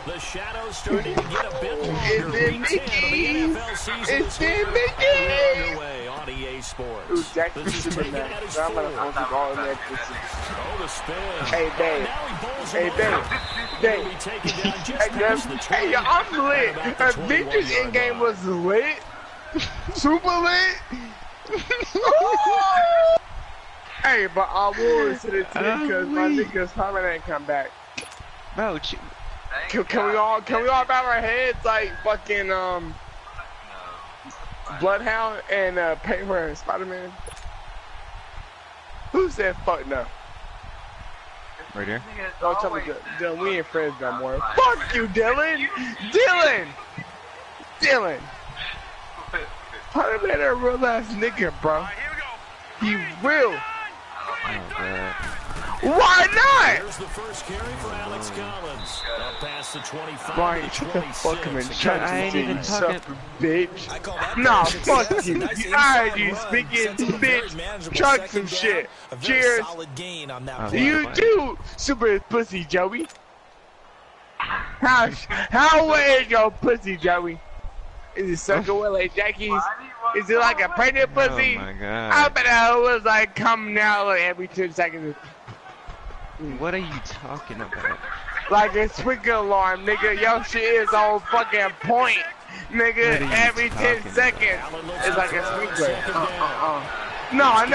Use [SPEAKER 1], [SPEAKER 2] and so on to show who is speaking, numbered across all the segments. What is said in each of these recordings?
[SPEAKER 1] The shadows starting to get a bit longer.
[SPEAKER 2] It's in Mickey. It's in Mickey.
[SPEAKER 1] Underway on EA Sports.
[SPEAKER 2] Ooh, Jack
[SPEAKER 1] this is taken at his
[SPEAKER 2] I'm gonna
[SPEAKER 1] foot. Oh, the spin.
[SPEAKER 2] Hey, babe. Hey, babe. Hey, yo, I'm lit. Avengers Endgame was lit. Super lit. Hey, but I will say it today because my niggas Harmon ain't come back.
[SPEAKER 3] Bro,
[SPEAKER 2] can we all bow our heads like fucking Bloodhound and Paper and Spider-Man? Who said fuck no?
[SPEAKER 3] Right here.
[SPEAKER 2] Don't tell me Dylan, we ain't friends no more. Fuck you, Dylan! Dylan! Spider-Man a real ass nigga, bro. He real. Why not?
[SPEAKER 1] Here's the first carry for Alex Collins. Up past the 25.
[SPEAKER 2] Ryan, shut the fuck up and shut
[SPEAKER 3] I ain't even talking.
[SPEAKER 2] Bitch. Nah, fuck you. Alright, you speaking, bitch. Chug some shit. Cheers. You do, super pussy, Joey. How is your pussy, Joey? Is it suck away like Jackie's? Is it like a pregnant pussy?
[SPEAKER 3] Oh my god.
[SPEAKER 2] I bet it was like coming out like every 2 seconds.
[SPEAKER 3] What are you talking about?
[SPEAKER 2] Like a sprinkler alarm, nigga. Your shit is on fucking point, nigga. Every 10 seconds, it's like a sprinkler. No.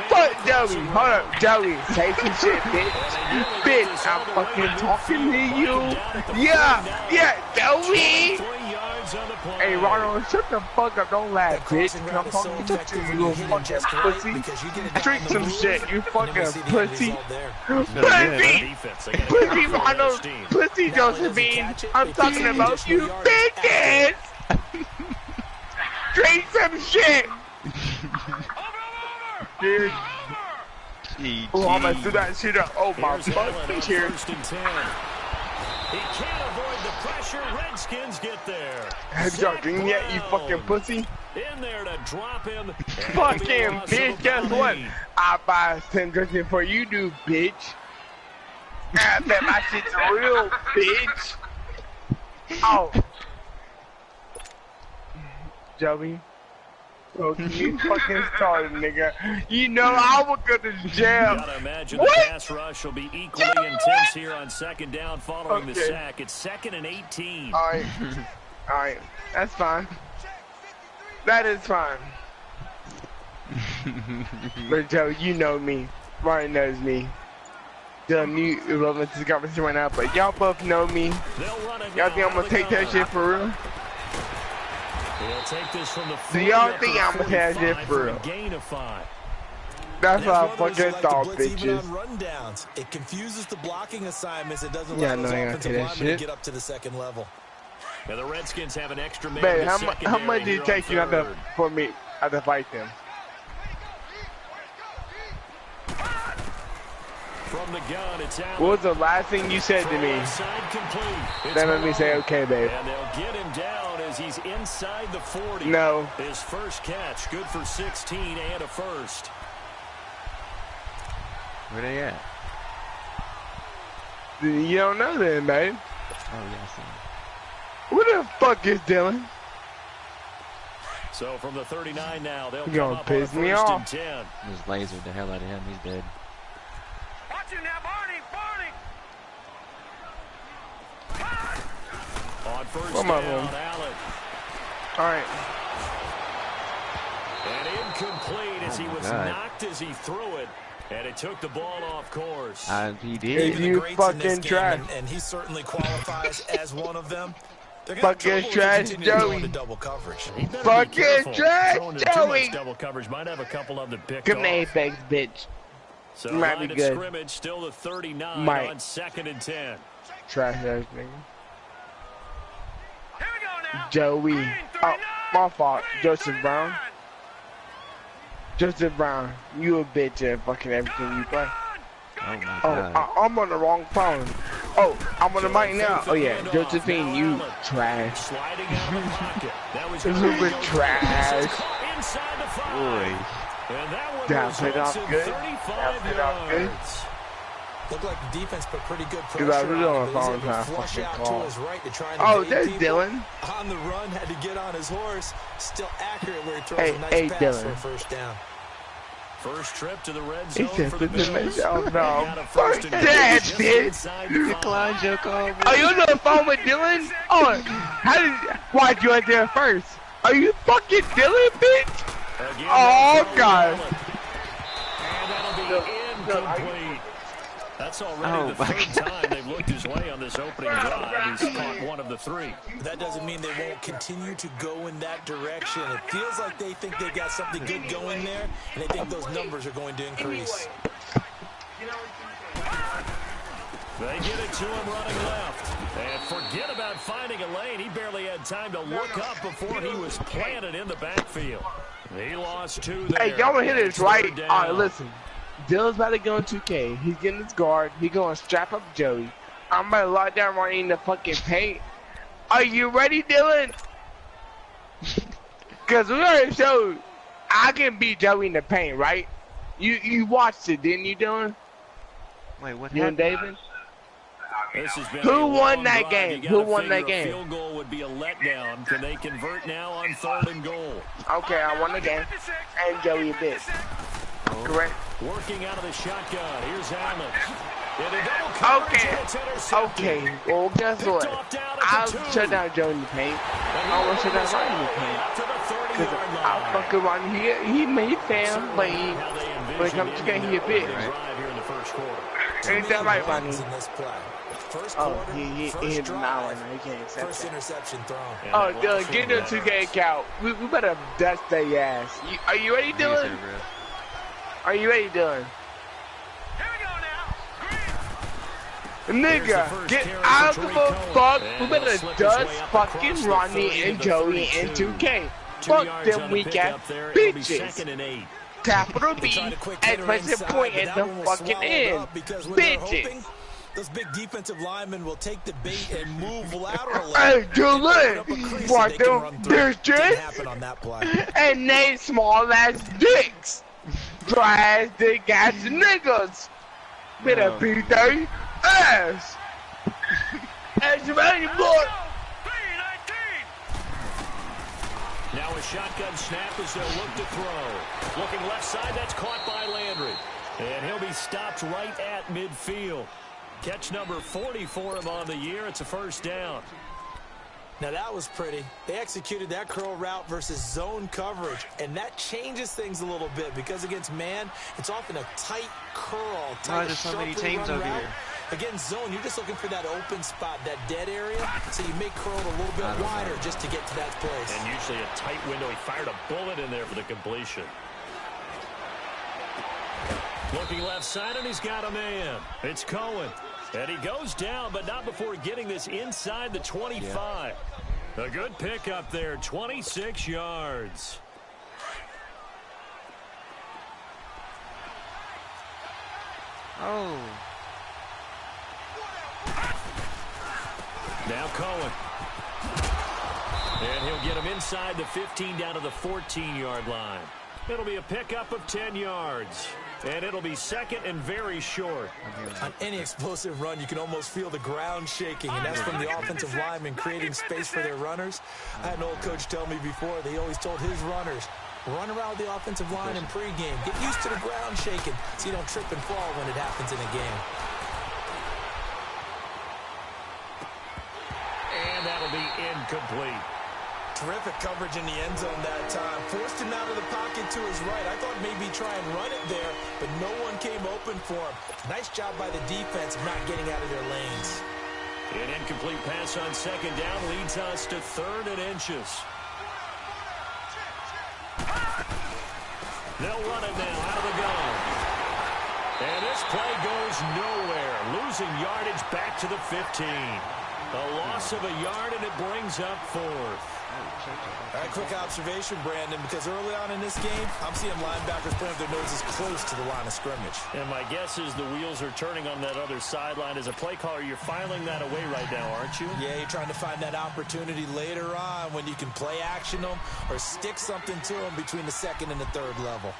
[SPEAKER 2] Fuck Joey. Hold up, Joey. Say some shit, bitch. Bitch, I'm fucking talking to you. Yeah, Joey. Hey, Ronald, shut the fuck up. Don't laugh, bitch. I'm talking to you, little fucking pussy. Drink some shit, you fucking pussy. Pussy, Ronald. Pussy, Josephine. I'm talking about you, bitches. Drink some shit. Cheers. Oh, I'm gonna do that shit up. Oh, my fucking cheers.
[SPEAKER 1] He can't avoid the pressure. Redskins get there.
[SPEAKER 2] Have y'all drinking yet, you fucking pussy?
[SPEAKER 1] In there to drop him.
[SPEAKER 2] Fucking bitch, guess what? I buy 10 drinking for you do, bitch. I bet my shit's real, bitch. Oh. Joey. So you fucking started, nigga. You know I would go to jail.
[SPEAKER 1] Gotta imagine the pass rush will be equally intense here on second down following the sack. It's 2nd and 18.
[SPEAKER 2] Alright. That's fine. That is fine. But Joe, you know me. Ryan knows me. Dylan, you love this conversation right now, but y'all both know me. Y'all think I'm gonna take that shit for real?
[SPEAKER 1] Take this from the
[SPEAKER 2] do y'all think I'm gonna take that shit for real? That's what I fucking thought, bitches.
[SPEAKER 4] It confuses the blocking assignments. It doesn't
[SPEAKER 2] allow
[SPEAKER 4] those offensive linemen to get up to the second level.
[SPEAKER 1] Now the Redskins have an extra man.
[SPEAKER 2] Babe, how much did it take you for me to fight them?
[SPEAKER 1] From the gun, it's out.
[SPEAKER 2] What was the last thing you said to me? That made me say, okay, babe.
[SPEAKER 1] And they'll get him down as he's inside the 40.
[SPEAKER 2] No.
[SPEAKER 1] His first catch, good for 16 and a first.
[SPEAKER 3] Where they at?
[SPEAKER 2] You don't know then, babe.
[SPEAKER 3] Oh, yeah, I see.
[SPEAKER 2] Where the fuck is Dylan?
[SPEAKER 1] So from the 39 now, they'll
[SPEAKER 2] come up on 1st and
[SPEAKER 1] 10.
[SPEAKER 3] Just lasered the hell out of him. He's dead.
[SPEAKER 5] Watch it now, Barney!
[SPEAKER 1] On first down, Allen.
[SPEAKER 2] Alright.
[SPEAKER 1] And incomplete as he was knocked as he threw it. And it took the ball off course.
[SPEAKER 3] He did.
[SPEAKER 2] You fucking trash.
[SPEAKER 4] And he certainly qualifies as one of them.
[SPEAKER 2] Fucking trash, Joey.
[SPEAKER 4] Double coverage.
[SPEAKER 2] Fucking trash, Joey.
[SPEAKER 1] Double coverage might have a couple of them picked
[SPEAKER 2] Come
[SPEAKER 1] off.
[SPEAKER 2] Apex, bitch.
[SPEAKER 1] So
[SPEAKER 2] might be good.
[SPEAKER 1] Scrimmage, still the 39
[SPEAKER 2] might.
[SPEAKER 1] On 2nd and 10.
[SPEAKER 2] Trash ass nigga. Joey. Oh, my fault. Joseph Brown. Joseph Brown. You a bitch at fucking everything you play.
[SPEAKER 3] Oh my god.
[SPEAKER 2] I'm on the wrong phone. Oh, I'm on the mic now. Oh yeah, Josephine, you trash.
[SPEAKER 1] Sliding out of the pocket. That was
[SPEAKER 2] super trash.
[SPEAKER 1] Inside the 5.
[SPEAKER 3] Boy.
[SPEAKER 1] And that one
[SPEAKER 2] Down played off good. Down played off good.
[SPEAKER 4] Looked like the defense put pretty good pressure on him, but he was able to flush out to his right to try and
[SPEAKER 2] there's
[SPEAKER 4] people.
[SPEAKER 2] Dylan.
[SPEAKER 4] On the run, had to get on his horse. Still accurate where he throws a nice pass for a first down.
[SPEAKER 1] First trip to the red zone for the Bills.
[SPEAKER 2] Oh, no. Fuck that, bitch.
[SPEAKER 3] Decline your call.
[SPEAKER 2] Are you on the phone with Dylan? Oh, why'd you right there first? Are you fucking Dylan, bitch?
[SPEAKER 1] Again,
[SPEAKER 2] oh, God.
[SPEAKER 1] And that'll be incomplete. That's already the third time they've looked his way on this opening drive. He's caught one of the three.
[SPEAKER 4] That doesn't mean they won't continue to go in that direction. It feels like they think they've got something good going there, and they think those numbers are going to increase.
[SPEAKER 1] They get it to him running left. And forget about finding a lane. He barely had time to look up before he was planted in the backfield. He lost two there.
[SPEAKER 2] Hey, y'all hit it right. All right, listen. Dylan's about to go in 2K. He's getting his guard. He's going to strap up Joey. I'm about to lock down Ronnie in the fucking paint. Are you ready, Dylan? Because we already showed I can beat Joey in the paint, right? You watched it, didn't you, Dylan?
[SPEAKER 3] Wait, what
[SPEAKER 2] you
[SPEAKER 3] happened?
[SPEAKER 2] and David?
[SPEAKER 1] Who
[SPEAKER 2] won that game? Who won that game?
[SPEAKER 1] Field goal would be a letdown. Can they convert now on 3rd and goal?
[SPEAKER 2] Okay, I won the game. And Joey a bit. Correct.
[SPEAKER 1] Working out of the shotgun. Here's Allen.
[SPEAKER 2] Okay. Well, guess what? I'll shut down Joey in the paint. I will shut down Ronnie in the paint. Because I'll fucking Ronnie. He made fam, but when it comes to game, he a bit. Ain't that right, Ronnie? Oh, he hit an hour now. He can't accept
[SPEAKER 4] First
[SPEAKER 2] that.
[SPEAKER 4] interception thrown.
[SPEAKER 2] Oh, Dylan, get the 2K account. We better dust their ass. Are you ready, Dylan? Are you ready, Dylan? Nigga, get out of the fuck. We better dust fucking Ronnie and Joey in 2K. Fuck them weak ass bitches. Capital B, exclamation point at the fucking end. Bitches.
[SPEAKER 4] Those big defensive linemen will take the bait and move laterally.
[SPEAKER 2] Hey, Dylan, what them bitches? And they small ass dicks. Dry ass dick ass niggas. Better beat their ass. As ready, boy.
[SPEAKER 1] Now a shotgun snap as they'll look to throw. Looking left side, that's caught by Landry. And he'll be stopped right at midfield. Catch number 40 for him on the year. It's a first down.
[SPEAKER 4] Now that was pretty. They executed that curl route versus zone coverage, and that changes things a little bit because against man, it's often a tight curl, tight,
[SPEAKER 3] there's so many teams over here.
[SPEAKER 4] Against zone, you're just looking for that open spot, that dead area, so you make curl a little bit wider just to get to that place.
[SPEAKER 1] And usually a tight window. He fired a bullet in there for the completion. Looking left side, and he's got a man. It's Cohen. And he goes down, but not before getting this inside the 25. Yeah. A good pickup there, 26 yards.
[SPEAKER 3] Oh.
[SPEAKER 1] Now Cohen. And he'll get him inside the 15 down to the 14-yard line. It'll be a pickup of 10 yards. And it'll be second and very short.
[SPEAKER 4] On any explosive run, you can almost feel the ground shaking, and that's from the offensive linemen creating space for their runners. I had an old coach tell me before, they always told his runners, run around the offensive line in pregame. Get used to the ground shaking so you don't trip and fall when it happens in a game.
[SPEAKER 1] And that'll be incomplete.
[SPEAKER 4] Terrific coverage in the end zone that time. Forced him out of the pocket to his right. I thought maybe try and run it there, but no one came open for him. Nice job by the defense of not getting out of their lanes.
[SPEAKER 1] An incomplete pass on second down leads us to 3rd and inches. They'll run it now out of the gun. And this play goes nowhere. Losing yardage back to the 15. A loss of a yard, and it brings up 4th.
[SPEAKER 4] All right, quick observation, Brandon, because early on in this game, I'm seeing linebackers putting their noses close to the line of scrimmage.
[SPEAKER 1] And my guess is the wheels are turning on that other sideline. As a play caller, you're filing that away right now, aren't you?
[SPEAKER 4] Yeah, you're trying to find that opportunity later on when you can play action them or stick something to them between the 2nd and the 3rd level.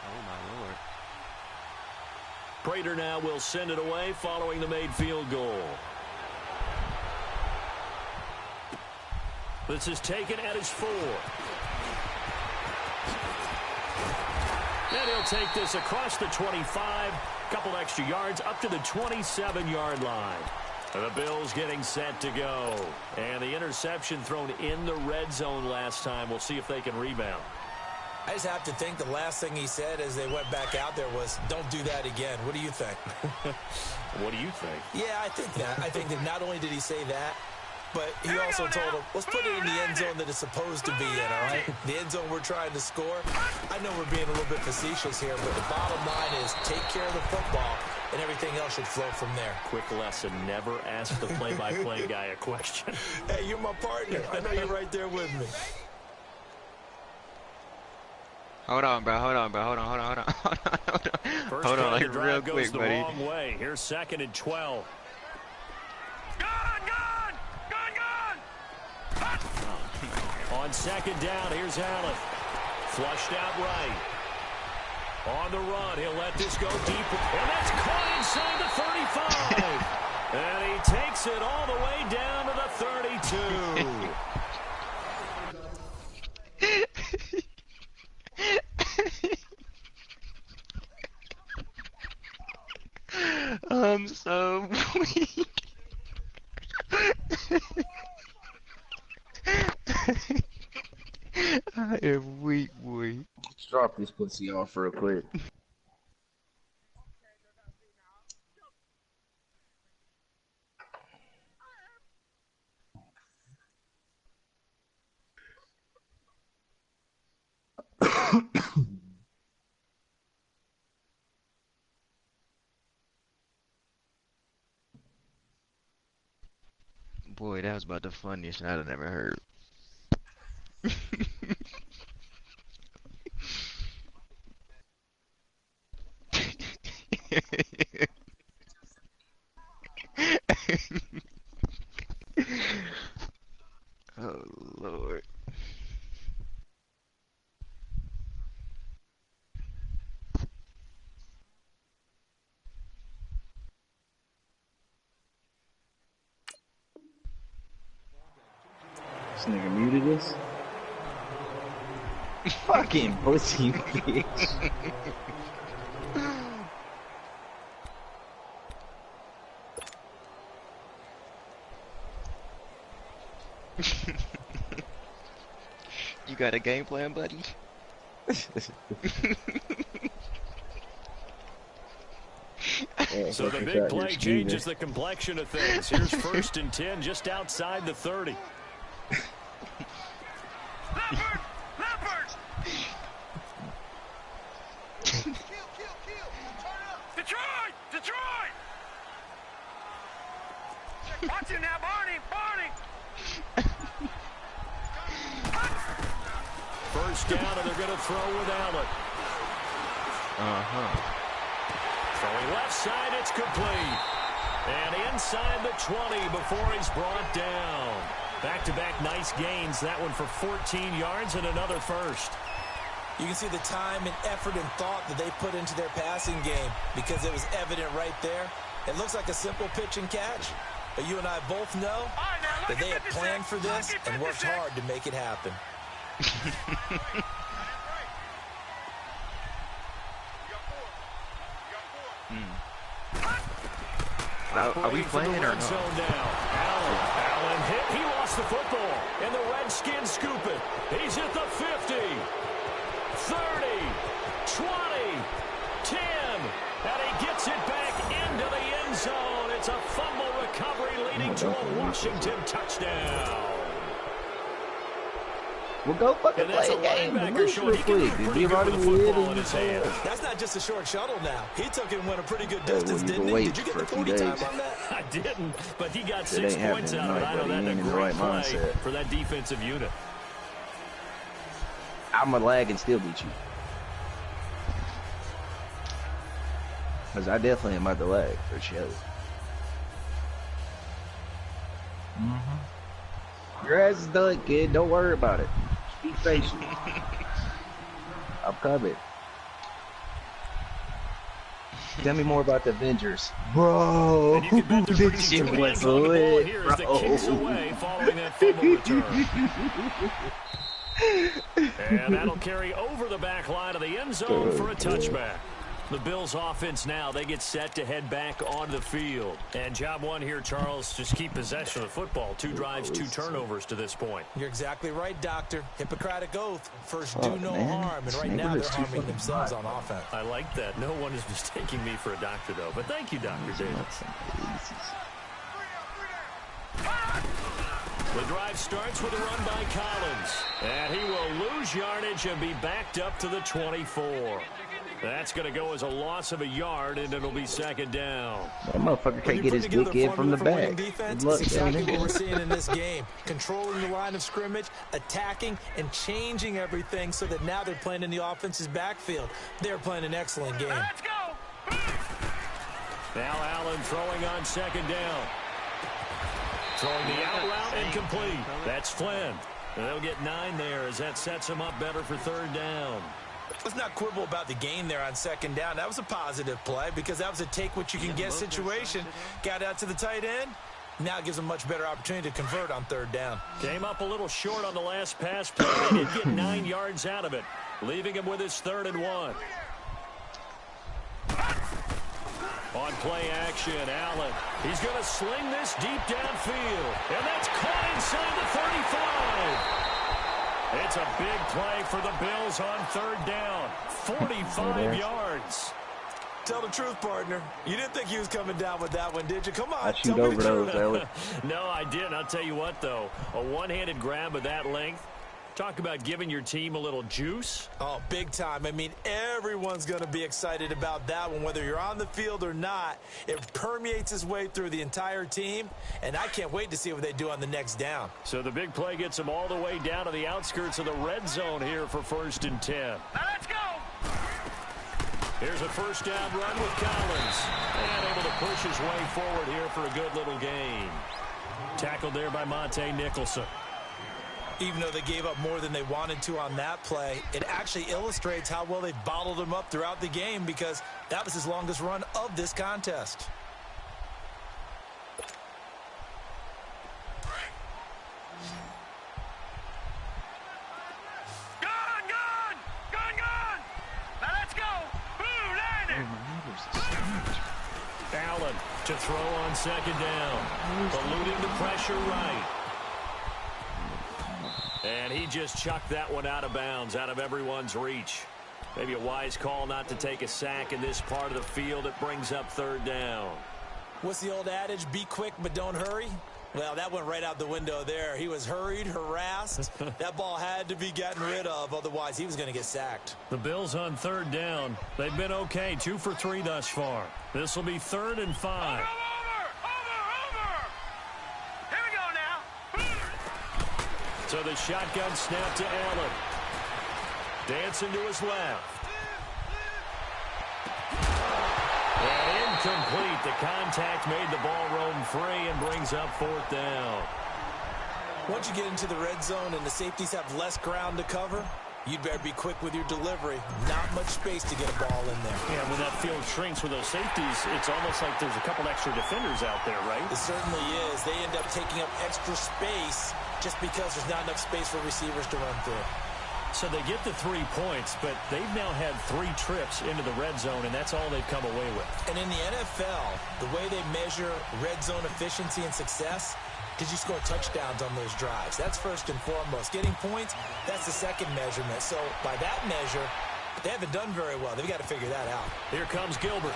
[SPEAKER 3] Oh, my Lord.
[SPEAKER 1] Prater now will send it away following the made field goal. This is taken at his 4. And he'll take this across the 25, couple extra yards up to the 27-yard line. The Bills getting set to go. And the interception thrown in the red zone last time. We'll see if they can rebound.
[SPEAKER 4] I just have to think the last thing he said as they went back out there was, don't do that again. What do you think?
[SPEAKER 1] What do you think?
[SPEAKER 4] Yeah, I think that. I think that not only did he say that, but he also told him, let's put it in the end zone that it's supposed to be in, all right? The end zone we're trying to score. I know we're being a little bit facetious here, but the bottom line is take care of the football, and everything else should flow from there.
[SPEAKER 1] Quick lesson, never ask the play-by-play guy a question.
[SPEAKER 4] Hey, you're my partner. I know you're right there with me.
[SPEAKER 3] Hold on, bro. Hold on, bro. Hold on.
[SPEAKER 1] First
[SPEAKER 3] Hold on,
[SPEAKER 1] play
[SPEAKER 3] like
[SPEAKER 1] of the drive
[SPEAKER 3] real
[SPEAKER 1] goes
[SPEAKER 3] quick,
[SPEAKER 1] the
[SPEAKER 3] buddy.
[SPEAKER 1] wrong way. Here's 2nd and 12. On 2nd down, here's Allen. Flushed out right. On the run, he'll let this go deep. And that's caught inside the 35. And he takes it all the way down to the 32.
[SPEAKER 3] I'm so weak. I am weak, boy.
[SPEAKER 2] Let's drop this pussy off real quick.
[SPEAKER 3] Boy, that was about the funniest I've ever heard. Oh, Lord.
[SPEAKER 2] This nigga muted us. Fucking pussy bitch.
[SPEAKER 3] You got a game plan, buddy?
[SPEAKER 1] So the big play changes the complexion of things. Here's 1st and 10 just outside the 30.
[SPEAKER 5] Detroit! Watch him now, Barney!
[SPEAKER 1] 1st down, and they're going to throw with Allen. Throwing left side, it's complete. And inside the 20 before he's brought down. Back-to-back nice gains. That one for 14 yards and another 1st.
[SPEAKER 4] You can see the time and effort and thought that they put into their passing game because it was evident right there. It looks like a simple pitch and catch, but you and I both know that they had planned for this and worked hard to make it happen.
[SPEAKER 3] Are we playing or not?
[SPEAKER 1] Allen hit. He lost the football, and the Redskins scoop it. He's at the 50, 30, 20, 10, and he gets it back into the end zone. It's a fumble recovery leading to a Washington touchdown.
[SPEAKER 2] Well, go fucking play a game. Real quick. Did you already win?
[SPEAKER 4] That's not just a short shuttle now. He took it and went a pretty good distance, didn't he? Did you get the 40 time on that?
[SPEAKER 1] I didn't, but he got 6 points out of it. I know that's a great play for that defensive unit.
[SPEAKER 2] I'm gonna lag and still beat you. Because I definitely am about to lag, for sure. Your ass is done, kid. Don't worry about it. Just be patient. I'm coming.
[SPEAKER 6] Tell me more about the Avengers. Bro, this shit was lit, bro.
[SPEAKER 1] Kicks away following that fumble return. And that'll carry over the back line of the end zone for a touchback. The Bills offense now, they get set to head back onto the field. And job one here, Charles, just keep possession of the football. 2 drives, 2 turnovers to this point.
[SPEAKER 4] You're exactly right, Doctor. Hippocratic oath. First, do no harm. And right now, they're harming themselves on offense.
[SPEAKER 1] I like that. No one is mistaking me for a doctor, though. But thank you, Dr. Davis. The drive starts with a run by Collins. And he will lose yardage and be backed up to the 24. That's going to go as a loss of a yard, and it'll be second down.
[SPEAKER 6] That motherfucker can't get his dick in from the back.
[SPEAKER 4] Defense, that's exactly what we're seeing in this game. Controlling the line of scrimmage, attacking, and changing everything so that now they're playing in the offense's backfield. They're playing an excellent game.
[SPEAKER 5] Let's go.
[SPEAKER 1] Now Allen throwing on second down. Throwing the out route incomplete. That's Flynn. They'll get 9 there as that sets him up better for third down.
[SPEAKER 4] Let's not quibble about the gain there on second down. That was a positive play because that was a take-what-you-can-get situation. Got out to the tight end. Now it gives them a much better opportunity to convert on third down.
[SPEAKER 1] Came up a little short on the last pass play. They did get 9 yards out of it, leaving him with his 3rd and 1. On play action, Allen. He's going to sling this deep downfield. And that's caught inside the 35. It's a big play for the Bills on third down. 45 yards.
[SPEAKER 4] Tell the truth, partner. You didn't think he was coming down with that one, did you? Come on.
[SPEAKER 6] I shoot over those, Ellie.
[SPEAKER 1] No, I didn't. I'll tell you what, though. A one-handed grab of that length. Talk about giving your team a little juice.
[SPEAKER 4] Oh, big time. I mean, everyone's going to be excited about that one, whether you're on the field or not. It permeates its way through the entire team, and I can't wait to see what they do on the next down.
[SPEAKER 1] So the big play gets them all the way down to the outskirts of the red zone here for 1st and 10.
[SPEAKER 5] Now let's go.
[SPEAKER 1] Here's a first down run with Collins. And able to push his way forward here for a good little gain. Tackled there by Monte Nicholson.
[SPEAKER 4] Even though they gave up more than they wanted to on that play, it actually illustrates how well they bottled him up throughout the game because that was his longest run of this contest.
[SPEAKER 5] Gone. Now let's go. Boo, landed.
[SPEAKER 1] Allen to throw on second down. Eluding the pressure right. And he just chucked that one out of bounds, out of everyone's reach. Maybe a wise call not to take a sack in this part of the field. It brings up third down.
[SPEAKER 4] What's the old adage? Be quick, but don't hurry. Well, that went right out the window there. He was hurried, harassed. That ball had to be gotten rid of, otherwise he was going to get sacked.
[SPEAKER 1] The Bills on third down. They've been okay, 2 for 3 thus far. This will be 3rd and 5.
[SPEAKER 5] Over. Here we go now.
[SPEAKER 1] So the shotgun snap to Allen. Dancing to his left. And incomplete. The contact made the ball roam free and brings up 4th down.
[SPEAKER 4] Once you get into the red zone and the safeties have less ground to cover, you'd better be quick with your delivery. Not much space to get a ball in there.
[SPEAKER 1] Yeah, when that field shrinks with those safeties, it's almost like there's a couple extra defenders out there, right?
[SPEAKER 4] It certainly is. They end up taking up extra space just because there's not enough space for receivers to run through.
[SPEAKER 1] So they get the 3 points, but they've now had 3 trips into the red zone, and that's all they've come away with.
[SPEAKER 4] And in the NFL, the way they measure red zone efficiency and success, did you score touchdowns on those drives? That's first and foremost. Getting points, that's the second measurement. So by that measure, they haven't done very well. They've got to figure that out.
[SPEAKER 1] Here comes Gilbert.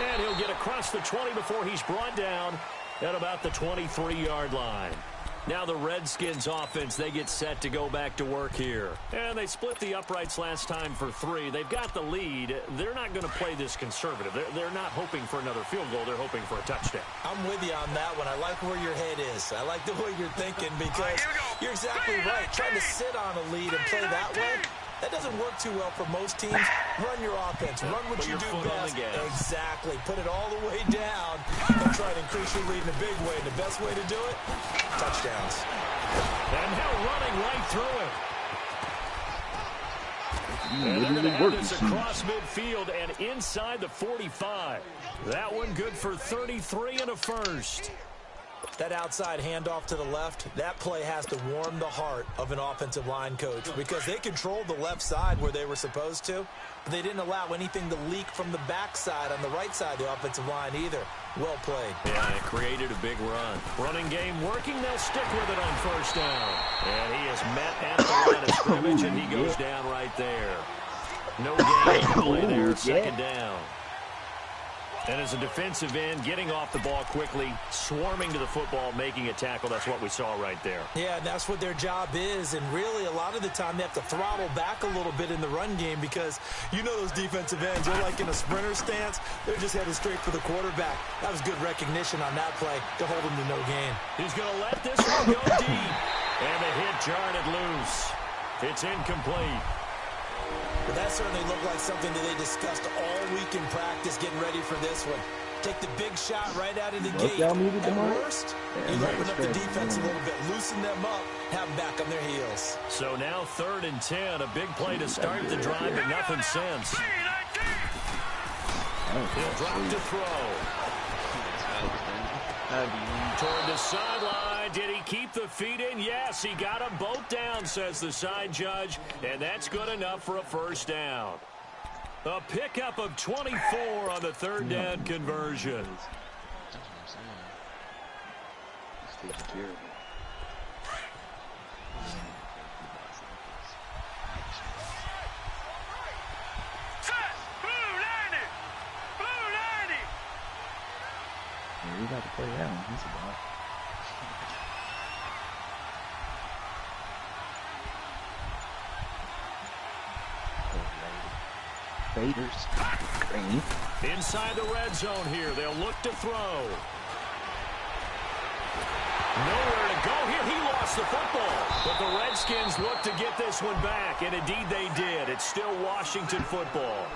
[SPEAKER 1] And he'll get across the 20 before he's brought down at about the 23-yard line. Now the Redskins offense, they get set to go back to work here. And they split the uprights last time for 3. They've got the lead. They're not going to play this conservative. They're not hoping for another field goal. They're hoping for a touchdown.
[SPEAKER 4] I'm with you on that one. I like where your head is. I like the way you're thinking because you're exactly right. Trying to sit on a lead and play that way, that doesn't work too well for most teams. Run your offense. Run what you do best. Exactly. Put it all the way down and try to increase your lead in a big way. And the best way to do it, touchdowns.
[SPEAKER 1] And now running right through it. And they're going to have this across midfield and inside the 45. That one good for 33 and a first.
[SPEAKER 4] That outside handoff to the left, that play has to warm the heart of an offensive line coach because they controlled the left side where they were supposed to, but they didn't allow anything to leak from the backside on the right side of the offensive line either. Well played.
[SPEAKER 1] Yeah, it created a big run. Running game working, they'll stick with it on first down. And he is met at the line of scrimmage, and he goes down right there. No gain to play there, second down. And as a defensive end, getting off the ball quickly, swarming to the football, making a tackle, that's what we saw right there.
[SPEAKER 4] Yeah, and that's what their job is. And really, a lot of the time, they have to throttle back a little bit in the run game because you know those defensive ends, they're like in a sprinter stance. They're just headed straight for the quarterback. That was good recognition on that play to hold him to no gain.
[SPEAKER 1] He's going to let this one go deep. And the hit jarred it loose. It's incomplete.
[SPEAKER 4] But that certainly looked like something that they discussed all week in practice getting ready for this one. Take the big shot right out of the gate. At worst, you open up the defense a little bit, loosen them up, have them back on their heels.
[SPEAKER 1] So now 3rd and 10, a big play to start the drive, but nothing since. He'll drop to throw. Toward the sideline. Did he keep the feet in? Yes, he got them both down, says the side judge, and that's good enough for a first down. A pickup of 24 on the 3rd down conversion.
[SPEAKER 6] We got to play that one. He's about. Raiders. Green.
[SPEAKER 1] Inside the red zone here. They'll look to throw. Nowhere to go here. He lost the football. But the Redskins look to get this one back. And indeed they did. It's still Washington football.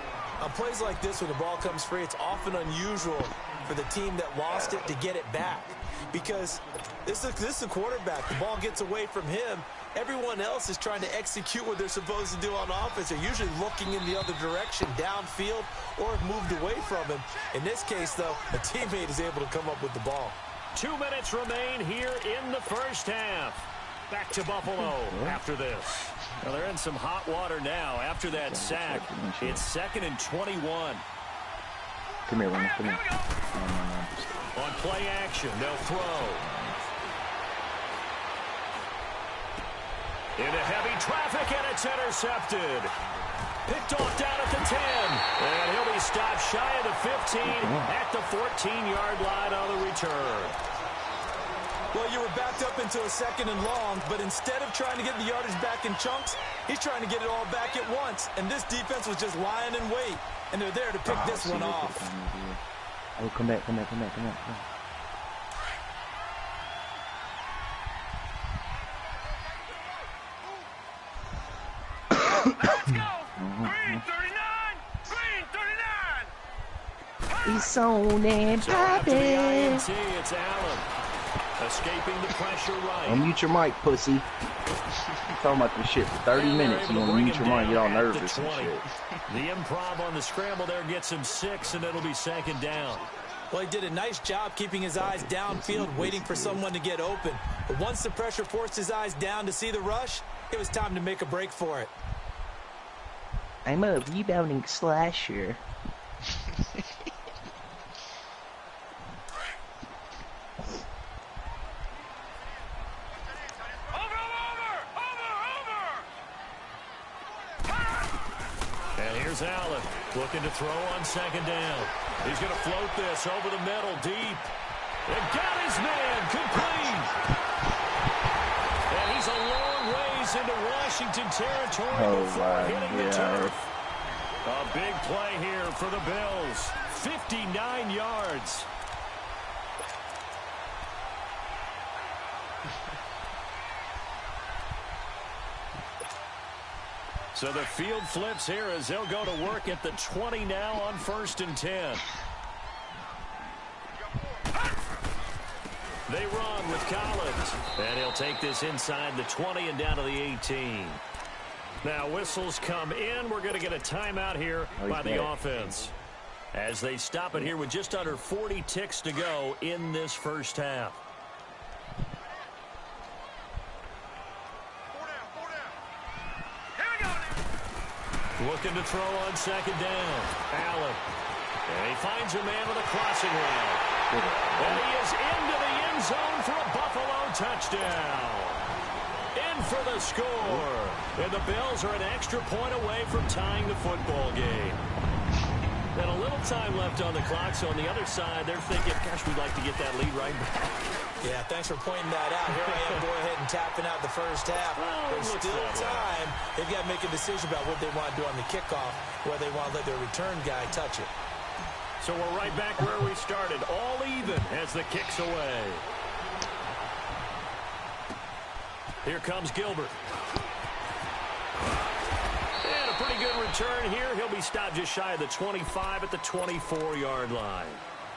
[SPEAKER 4] On plays like this, when the ball comes free, it's often unusual for the team that lost it to get it back. Because this is a quarterback. The ball gets away from him. Everyone else is trying to execute what they're supposed to do on offense. They're usually looking in the other direction, downfield, or have moved away from him. In this case, though, a teammate is able to come up with the ball.
[SPEAKER 1] 2 minutes remain here in the first half. Back to Buffalo after this. Well, they're in some hot water now after that sack. It's 2nd and 21.
[SPEAKER 6] Come here, Ronnie. Come here.
[SPEAKER 1] On play action, they'll throw. Into heavy traffic, and it's intercepted. Picked off down at the 10. And he'll be stopped shy of the 15 at the 14-yard line on the return.
[SPEAKER 4] Well, you were backed up into a 2nd and long, but instead of trying to get the yardage back in chunks, he's trying to get it all back at once. And this defense was just lying in wait, and they're there to pick this one off.
[SPEAKER 6] Oh, come back.
[SPEAKER 5] Let's go. Green 39. Green 39.
[SPEAKER 6] He's on and
[SPEAKER 1] So after the
[SPEAKER 6] popping.
[SPEAKER 1] INT, it's Allen. Escaping the pressure right.
[SPEAKER 6] Unmute your mic, pussy. Talking about this shit for 30 minutes. You want to mute your mic, get all nervous and shit.
[SPEAKER 1] The improv on the scramble there gets him 6, and it'll be 2nd down.
[SPEAKER 4] Well, he did a nice job keeping his eyes downfield, waiting for someone to get open. But once the pressure forced his eyes down to see the rush, it was time to make a break for it.
[SPEAKER 6] I'm a rebounding slasher.
[SPEAKER 1] And here's Allen looking to throw on 2nd down. He's going to float this over the middle deep. And got his man complete. And he's a long ways into Washington territory before hitting the turf. A big play here for the Bills. 59 yards. So the field flips here as they'll go to work at the 20 now on 1st and 10. They run with Collins. And he'll take this inside the 20 and down to the 18. Now whistles come in. We're going to get a timeout here by the offense, as they stop it here with just under 40 ticks to go in this first half. Looking to throw on second down. Allen. And he finds a man with a crossing route. And he is into the end zone for a Buffalo touchdown. In for the score. And the Bills are an extra point away from tying the football game. And a little time left on the clock, so on the other side, they're thinking, gosh, we'd like to get that lead right back. Yeah, thanks for pointing that out. Here I am going ahead and tapping out the first half. There's still time. They've got to make a decision about what they want to do on the kickoff, whether they want to let their return guy touch it. So we're right back where we started, all even as the kick's away. Here comes Gilbert. And a pretty good return here. He'll be stopped just shy of the 25 at the 24-yard line.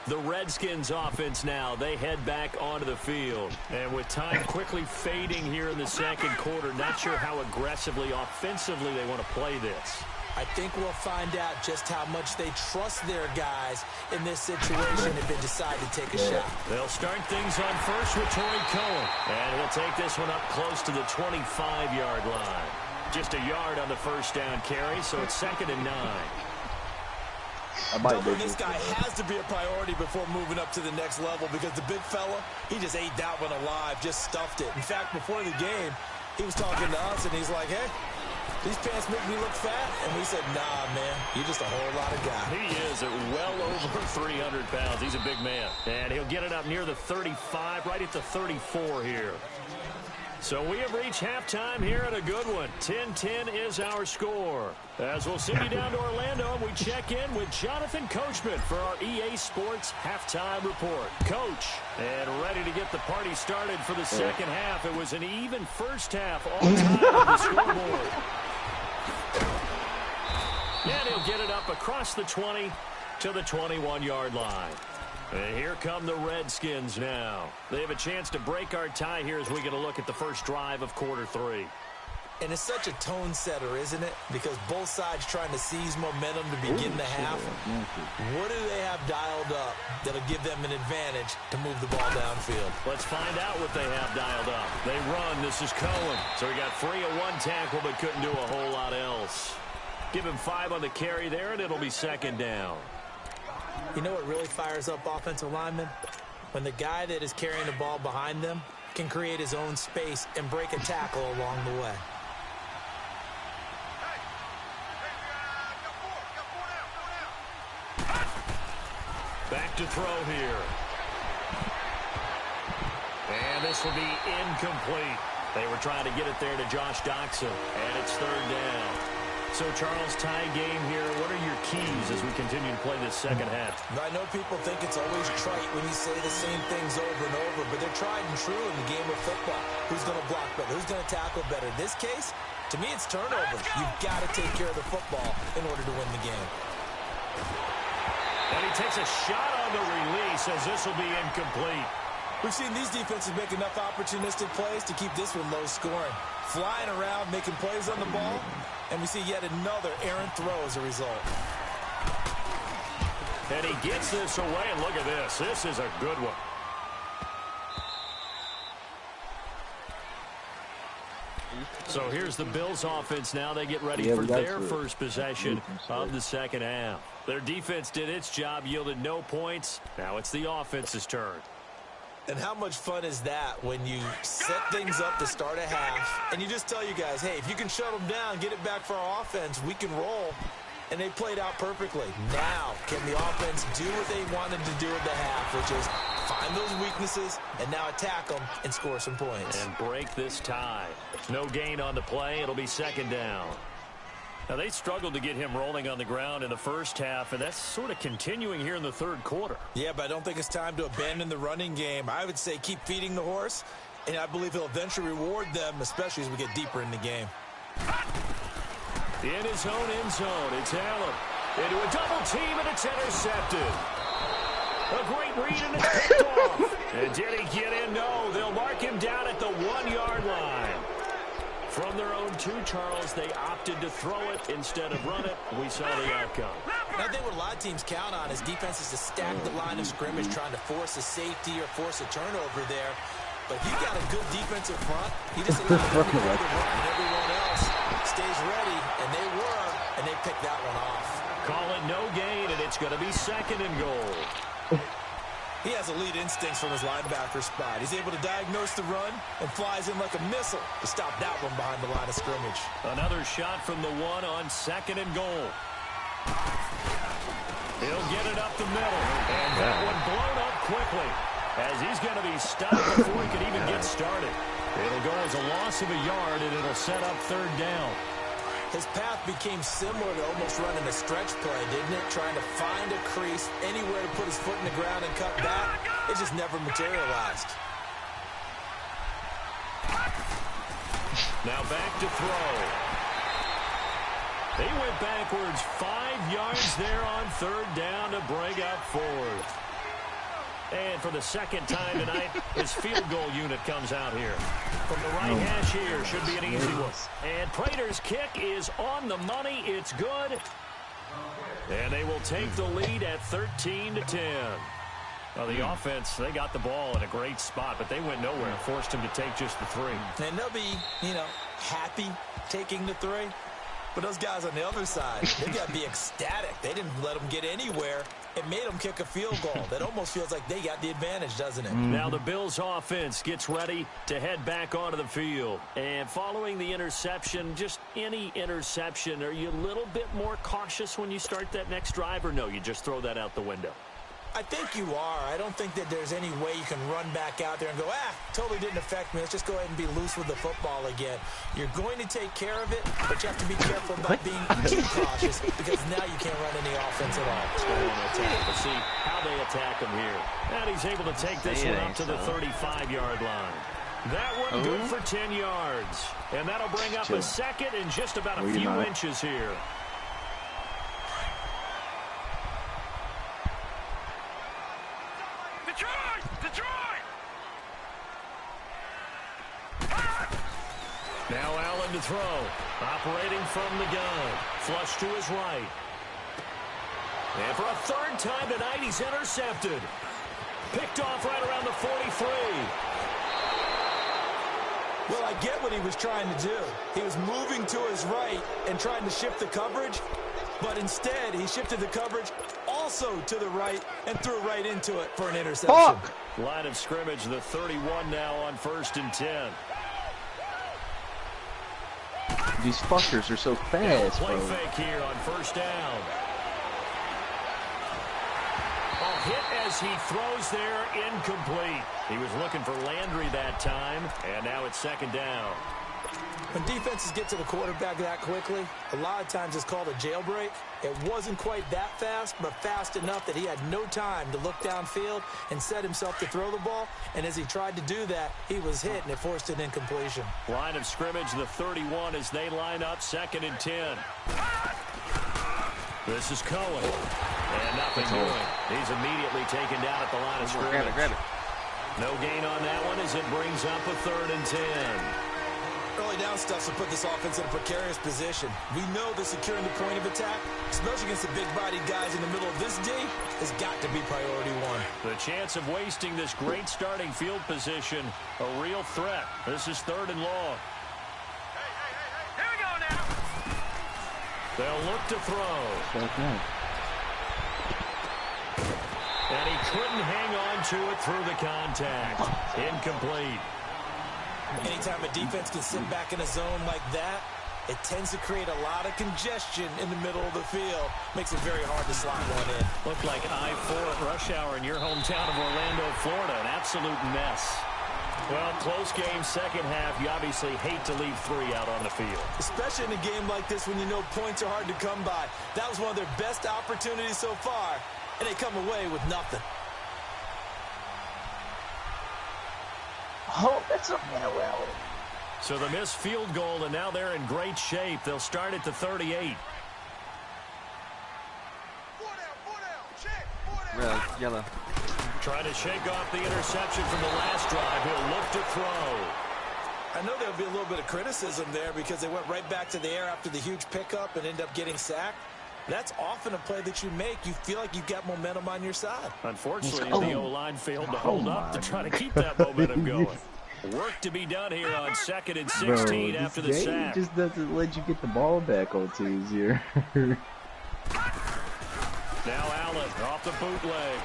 [SPEAKER 1] The Redskins offense now, they head back onto the field. And with time quickly fading here in the second quarter, not sure how aggressively, offensively they want to play this. I think we'll find out just how much they trust their guys in this situation if they decide to take a shot. They'll start things on first with Torrey Cohen. And he'll take this one up close to the 25-yard line. Just a yard on the first down carry, so it's 2nd and 9. Doubling this guy has to be a priority before moving up to the next level, because the big fella, he just ate that one alive, just stuffed it. In fact, before the game, he was talking to us, and he's like, hey, these pants make me look fat. And we said, nah, man, you're just a whole lot of guy. He is at well over 300 pounds. He's a big man. And he'll get it up near the 35, right at the 34 here. So we have reached halftime here at a good one. 10-10 is our score. As we'll send you down to Orlando, and we check in with Jonathan Coachman for our EA Sports Halftime Report. Coach, and ready to get the party started for the second half. It was an even first half all time on the scoreboard. And he'll get it up across the 20 to the 21-yard line. And here come the Redskins now. They have a chance to break our tie here as we get a look at the first drive of quarter 3. And it's such a tone setter, isn't it? Because both sides trying to seize momentum to begin the half. What do they have dialed up that'll give them an advantage to move the ball downfield? Let's find out what they have dialed up. They run. This is Cohen. So he got free of one tackle but couldn't do a whole lot else. Give him 5 on the carry there, and it'll be 2nd down. You know what really fires up offensive linemen? When the guy that is carrying the ball behind them can create his own space and break a tackle along the way. Back to throw here. And this will be incomplete. They were trying to get it there to Josh Doxson, and it's 3rd down. So, Charles, tie game here. What are your keys as we continue to play this second half? I know people think it's always trite when you say the same things over and over, but they're tried and true in the game of football. Who's going to block better? Who's going to tackle better? In this case, to me, it's turnovers. You've got to take care of the football in order to win the game. And he takes a shot on the release as this will be incomplete. We've seen these defenses make enough opportunistic plays to keep this one low scoring. Flying around, making plays on the ball, and we see yet another errant throw as a result. And he gets this away, and look at this. This is a good one. So here's the Bills offense now. They get ready for their first possession of the second half. Their defense did its job, yielded no points. Now it's the offense's turn. And how much fun is that when you set things up to start a half and you just tell you guys, hey, if you can shut them down, get it back for our offense, we can roll. And they played out perfectly. Now, can the offense do what they wanted to do at the half, which is find those weaknesses and now attack them and score some points. And break this tie. No gain on the play. It'll be 2nd down. Now, they struggled to get him rolling on the ground in the first half, and that's sort of continuing here in the third quarter. Yeah, but I don't think it's time to abandon the running game. I would say keep feeding the horse, and I believe he'll eventually reward them, especially as we get deeper in the game. In his own end zone, it's Allen. Into a double team, and it's intercepted. A great read, and it's picked off. And did he get in? No, they'll mark him down at the 1-yard line. From their own 2, Charles, they opted to throw it instead of run it. We saw the outcome.
[SPEAKER 4] I think what a lot of teams count on is defenses to stack the line of scrimmage, trying to force a safety or force a turnover there. But he got a good defensive front. He just allowed everybody to run, and everyone else stays ready, and they picked that one off.
[SPEAKER 1] Call it no gain, and it's going to be 2nd and goal.
[SPEAKER 4] He has elite instincts from his linebacker spot. He's able to diagnose the run and flies in like a missile to stop that one behind the line of scrimmage.
[SPEAKER 1] Another shot from the 1 on 2nd and goal. He'll get it up the middle, and that one blown up quickly as he's going to be stopped before he can even get started. It'll go as a loss of a yard, and it'll set up 3rd down.
[SPEAKER 4] His path became similar to almost running a stretch play, didn't it? Trying to find a crease, anywhere to put his foot in the ground and cut back. It just never materialized.
[SPEAKER 1] Now back to throw. He went backwards 5 yards there on 3rd down to bring up 4th. And for the 2nd time tonight, his field goal unit comes out here. From the right hash here, should be an easy one. And Prater's kick is on the money. It's good. And they will take the lead at 13-10. Well, the offense, they got the ball in a great spot, but they went nowhere. Forced him to take just the 3.
[SPEAKER 4] And they'll be, happy taking the 3. But those guys on the other side, they got to be ecstatic. They didn't let them get anywhere. It made them kick a field goal. That almost feels like they got the advantage, doesn't it?
[SPEAKER 1] Now the Bills' offense gets ready to head back onto the field. And following the interception, just any interception, are you a little bit more cautious when you start that next drive, or no, you just throw that out the window?
[SPEAKER 4] I think you are. I don't think that there's any way you can run back out there and go, totally didn't affect me. Let's just go ahead and be loose with the football again. You're going to take care of it, but you have to be careful about being too cautious because now you can't run any offense at all.
[SPEAKER 1] We'll see how they attack him here. And he's able to take this one up to the 35-yard line. That one good for 10 yards. And that'll bring up a 2nd and just about a few inches here. Now Allen to throw. Operating from the gun. Flush to his right. And for a 3rd time tonight, he's intercepted. Picked off right around the 43.
[SPEAKER 4] Well, I get what he was trying to do. He was moving to his right and trying to shift the coverage. But instead, he shifted the coverage also to the right and threw right into it for an interception.
[SPEAKER 1] Line of scrimmage, the 31 now on 1st and 10.
[SPEAKER 6] These fuckers are so fast,
[SPEAKER 1] play
[SPEAKER 6] bro.
[SPEAKER 1] fake here on 1st down. A hit as he throws there, incomplete. He was looking for Landry that time, and now it's 2nd down.
[SPEAKER 4] When defenses get to the quarterback that quickly, a lot of times it's called a jailbreak. It wasn't quite that fast, but fast enough that he had no time to look downfield and set himself to throw the ball. And as he tried to do that, he was hit, and it forced an incompletion.
[SPEAKER 1] Line of scrimmage, the 31 as they line up, 2nd and 10. This is Cohen. And nothing doing. He's immediately taken down at the line of scrimmage.
[SPEAKER 3] Grab it.
[SPEAKER 1] No gain on that one as it brings up a 3rd and 10.
[SPEAKER 4] Early down stuff will put this offense in a precarious position. We know that securing the point of attack, especially against the big-bodied guys in the middle of this D, has got to be priority 1.
[SPEAKER 1] The chance of wasting this great starting field position, a real threat. This is 3rd and long.
[SPEAKER 5] Here we go now.
[SPEAKER 1] They'll look to throw. And he couldn't hang on to it through the contact. Incomplete.
[SPEAKER 4] Anytime a defense can sit back in a zone like that, it tends to create a lot of congestion in the middle of the field. Makes it very hard to slot one in.
[SPEAKER 1] Looked like I-4 at rush hour in your hometown of Orlando, Florida. An absolute mess. Well, close game, 2nd half. You obviously hate to leave 3 out on the field.
[SPEAKER 4] Especially in a game like this when you know points are hard to come by. That was one of their best opportunities so far, and they come away with nothing.
[SPEAKER 6] Oh, that's a well.
[SPEAKER 1] So the missed field goal, and now they're in great shape. They'll start at the 38.
[SPEAKER 3] Red, yellow.
[SPEAKER 1] Trying to shake off the interception from the last drive. He'll look to throw.
[SPEAKER 4] I know there'll be a little bit of criticism there because they went right back to the air after the huge pickup and ended up getting sacked. That's often a play that you make. You feel like you've got momentum on your side.
[SPEAKER 1] Unfortunately, the O-line failed to hold up to try to keep that momentum going. Work to be done here on 2nd and 16 after the sack.
[SPEAKER 6] Just doesn't let you get the ball back on twos here.
[SPEAKER 1] Now Allen off the bootleg.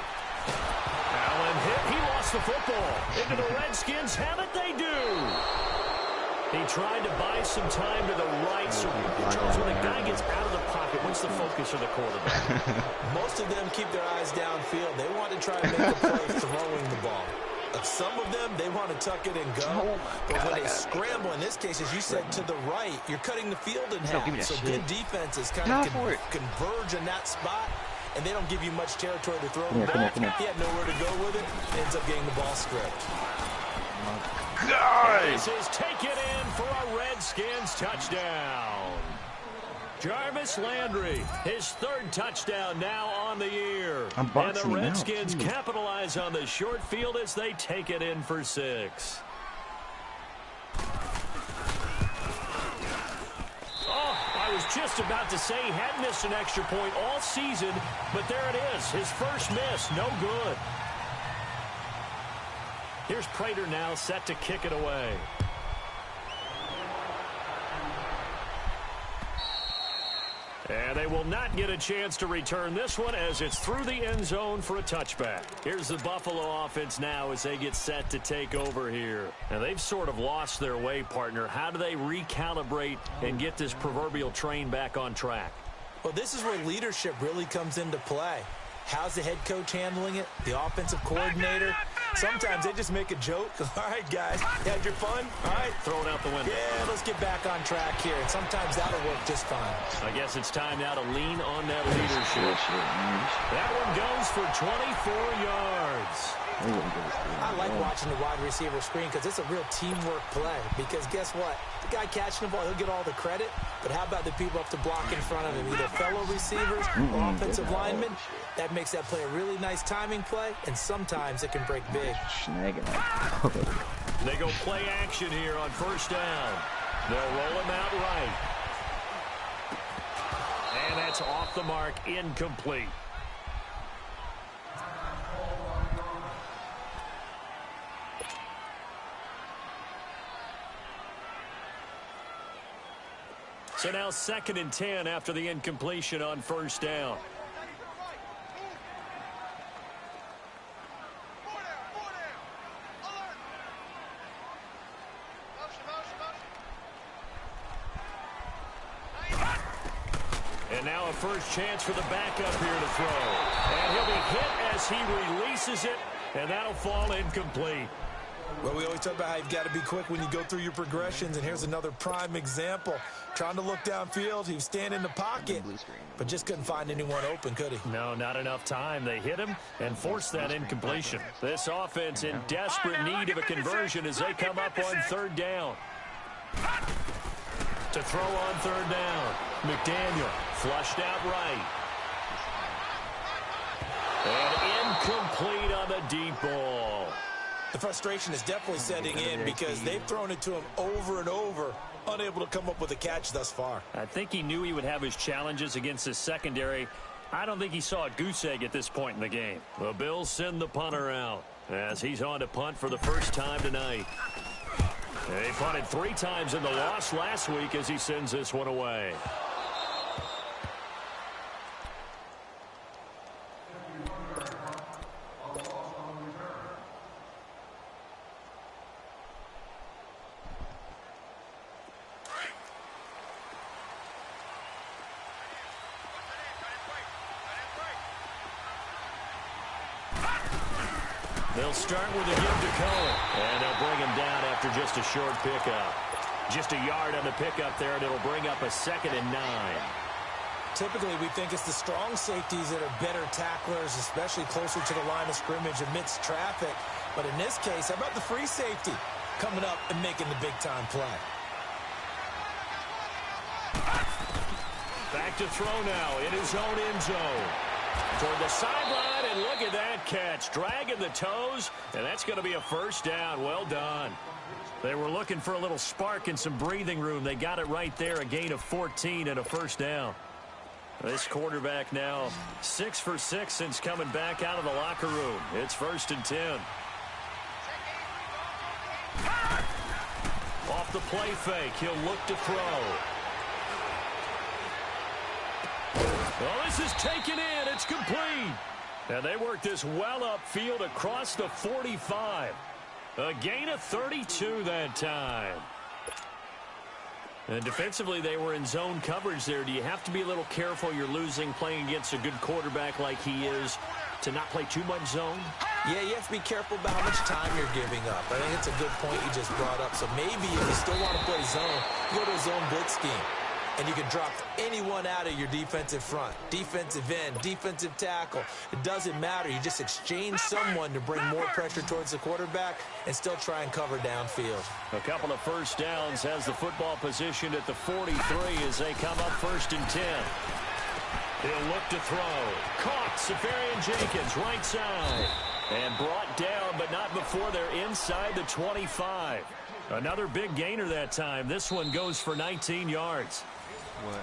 [SPEAKER 1] Allen hit. He lost the football. Into the Redskins. Have it they do. He tried to buy some time to the right. So, Charles, when a guy gets out of the pocket, what's the focus of the quarterback?
[SPEAKER 4] Most of them keep their eyes downfield. They want to try to make a play throwing the ball. Some of them, they want to tuck it and go. But when they scramble, in this case, as you said, to the right, you're cutting the field in half. So good defenses kind of converge in that spot, and they don't give you much territory to throw the ball. He had nowhere to go with it. Ends up getting the ball stripped.
[SPEAKER 1] This is taken in for a Redskins touchdown. Jarvis Landry, his 3rd touchdown now on the year. And the Redskins capitalize on the short field as they take it in for 6. Oh, I was just about to say he hadn't missed an extra point all season, but there it is. His first miss, no good. Here's Prater now set to kick it away. And they will not get a chance to return this one as it's through the end zone for a touchback. Here's the Buffalo offense now as they get set to take over here. Now, they've sort of lost their way, partner. How do they recalibrate and get this proverbial train back on track?
[SPEAKER 4] Well, this is where leadership really comes into play. How's the head coach handling it? The offensive coordinator? Sometimes they just make a joke. All right, guys, you had your fun? All right.
[SPEAKER 1] Throw it out the window.
[SPEAKER 4] Yeah, let's get back on track here. And sometimes that'll work just fine.
[SPEAKER 1] I guess it's time now to lean on that leadership. That one goes for 24 yards.
[SPEAKER 4] I like watching the wide receiver screen because it's a real teamwork play. Because guess what? The guy catching the ball, he'll get all the credit. But how about the people up to block in front of him? Either fellow receivers or offensive linemen. That makes that play a really nice timing play, and sometimes it can break big.
[SPEAKER 1] They go play action here on 1st down. They'll roll him out right. And that's off the mark, incomplete. So now 2nd and 10 after the incompletion on 1st down. And now a first chance for the backup here to throw. And he'll be hit as he releases it, and that'll fall incomplete.
[SPEAKER 4] Well, we always talk about how you've got to be quick when you go through your progressions, and here's another prime example. Trying to look downfield, he was standing in the pocket, but just couldn't find anyone open, could he?
[SPEAKER 1] No, not enough time. They hit him and forced that incompletion. This offense in desperate need of a conversion as they come up on 3rd down. To throw on 3rd down, McDaniel flushed out right. And incomplete on the deep ball.
[SPEAKER 4] The frustration is definitely setting in because they've thrown it to him over and over, unable to come up with a catch thus far.
[SPEAKER 1] I think he knew he would have his challenges against his secondary. I don't think he saw a goose egg at this point in the game. The Bills send the punter out as he's on to punt for the first time tonight. They punted 3 times in the loss last week as he sends this one away. They'll start with a give to Cohen, and they'll bring him down after just a short pickup. Just a yard on the pickup there, and it'll bring up a 2nd and 9.
[SPEAKER 4] Typically, we think it's the strong safeties that are better tacklers, especially closer to the line of scrimmage amidst traffic. But in this case, how about the free safety coming up and making the big-time play? Back to throw now in his own end zone. Toward the sideline, and look at that
[SPEAKER 1] catch, dragging the toes, and that's going to be a first down. Well done. They were looking for a little spark and some breathing room. They got it right there, a gain of 14 and a first down. This quarterback now 6 for 6 since coming back out of the locker room. It's 1st and 10. Off the play fake, he'll look to throw. Well, this is taken in. It's complete. And they work this well upfield across the 45. A gain of 32 that time. And defensively, they were in zone coverage there. Do you have to be a little careful? You're losing playing against a good quarterback like he is to not play too much zone?
[SPEAKER 4] Yeah, you have to be careful about how much time you're giving up. I think it's a good point you just brought up. So maybe if you still want to play zone, you go to a zone blitz scheme. And you can drop anyone out of your defensive front, defensive end, defensive tackle. It doesn't matter. You just exchange someone to bring more pressure towards the quarterback and still try and cover downfield.
[SPEAKER 1] A couple of first downs has the football positioned at the 43 as they come up 1st and 10. He'll look to throw. Caught. Safarian Jenkins, right side. And brought down, but not before they're inside the 25. Another big gainer that time. This one goes for 19 yards.
[SPEAKER 3] What?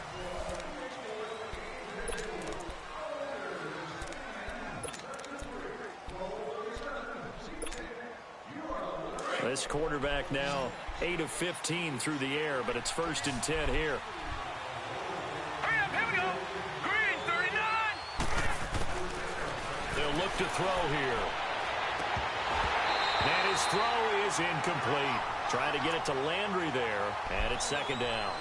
[SPEAKER 1] This quarterback now 8 of 15 through the air, but it's 1st and 10 here.
[SPEAKER 5] Hurry up, here we go. Green, 39.
[SPEAKER 1] They'll look to throw here. And his throw is incomplete. Trying to get it to Landry there, and it's 2nd down.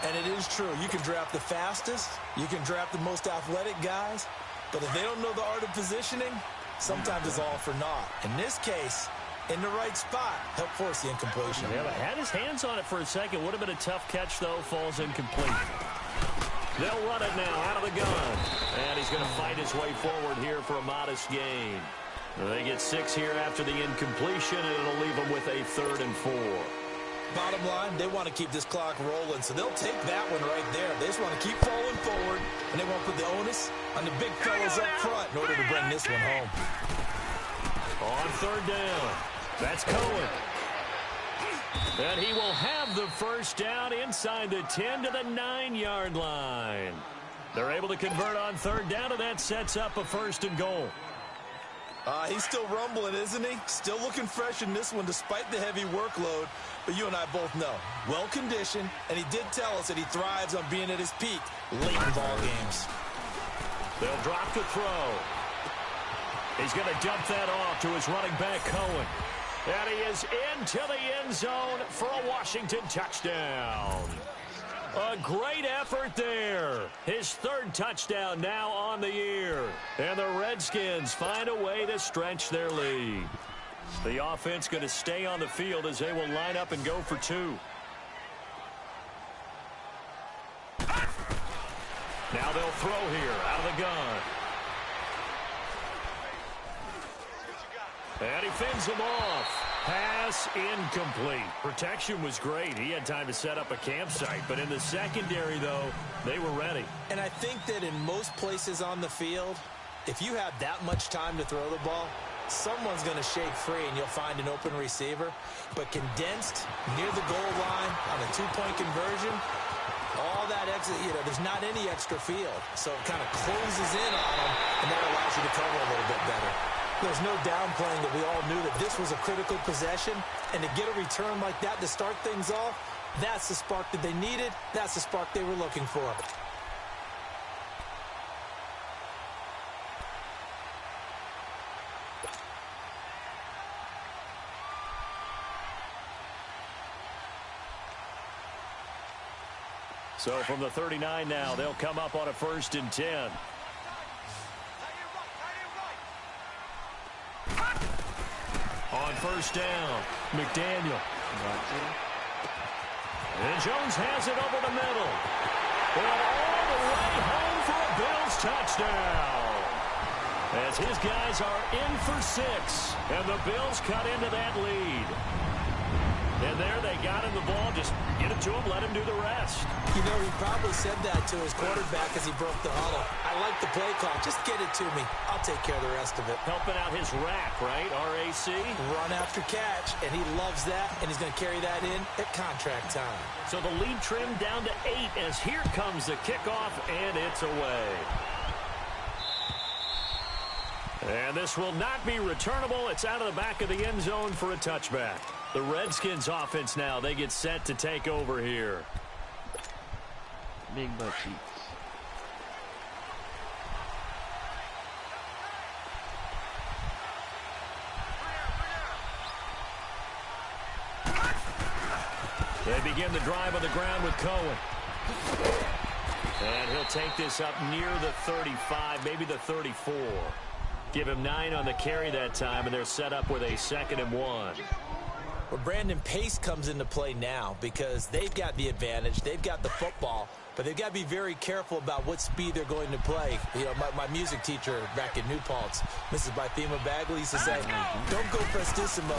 [SPEAKER 4] And it is true. You can draft the fastest. You can draft the most athletic guys. But if they don't know the art of positioning, sometimes it's all for naught. In this case, in the right spot, help force the incompletion.
[SPEAKER 1] Yeah, but had his hands on it for a second. Would have been a tough catch, though. Falls incomplete. They'll run it now out of the gun. And he's going to fight his way forward here for a modest gain. They get 6 here after the incompletion, and it'll leave them with a 3rd and 4.
[SPEAKER 4] Bottom line, they want to keep this clock rolling, so they'll take that one right there. They just want to keep falling forward, and they won't put the onus on the big fellas up front in order to bring this one home.
[SPEAKER 1] On 3rd down, that's Cohen. And he will have the first down inside the 10 to the 9-yard line. They're able to convert on 3rd down, and that sets up a 1st and goal.
[SPEAKER 4] He's still rumbling, isn't he? Still looking fresh in this one despite the heavy workload. But you and I both know, well-conditioned, and he did tell us that he thrives on being at his peak late in ball games.
[SPEAKER 1] They'll drop to throw. He's going to dump that off to his running back, Cohen. And he is into the end zone for a Washington touchdown. A great effort there. His 3rd touchdown now on the year. And the Redskins find a way to stretch their lead. The offense going to stay on the field as they will line up and go for 2. Now they'll throw here out of the gun. And he fends him off. Pass incomplete. Protection was great. He had time to set up a campsite. But in the secondary, though, they were ready.
[SPEAKER 4] And I think that in most places on the field, if you have that much time to throw the ball, someone's going to shake free and you'll find an open receiver. But condensed near the goal line on a 2-point conversion, all that extra, there's not any extra field. So it kind of closes in on them, and that allows you to cover a little bit better. There's no downplaying that we all knew that this was a critical possession, and to get a return like that to start things off, that's the spark that they needed. That's the spark they were looking for.
[SPEAKER 1] So from the 39 now, they'll come up on a 1st and 10. On 1st down, McDaniel. And Jones has it over the middle. And all the way home for a Bills touchdown. As his guys are in for 6. And the Bills cut into that lead. And there they got him the ball. Just get it to him, let him do the rest.
[SPEAKER 4] You know, he probably said that to his quarterback as he broke the huddle. I like the play call. Just get it to me. I'll take care of the rest of it.
[SPEAKER 1] Helping out his rack, right? RAC.
[SPEAKER 4] Run after catch, and he loves that, and he's going to carry that in at contract time.
[SPEAKER 1] So the lead trimmed down to 8 as here comes the kickoff, and it's away. And this will not be returnable. It's out of the back of the end zone for a touchback. The Redskins offense now, they get set to take over here.
[SPEAKER 3] Big butt cheeks.
[SPEAKER 1] They begin the drive on the ground with Cohen. And he'll take this up near the 35, maybe the 34. Give him 9 on the carry that time, and they're set up with a 2nd and 1.
[SPEAKER 4] Well, Brandon, pace comes into play now because they've got the advantage. They've got the football, but they've got to be very careful about what speed they're going to play. You know, my music teacher back in New Paltz, Mrs. Bythema Bagley, used to say, don't go prestissimo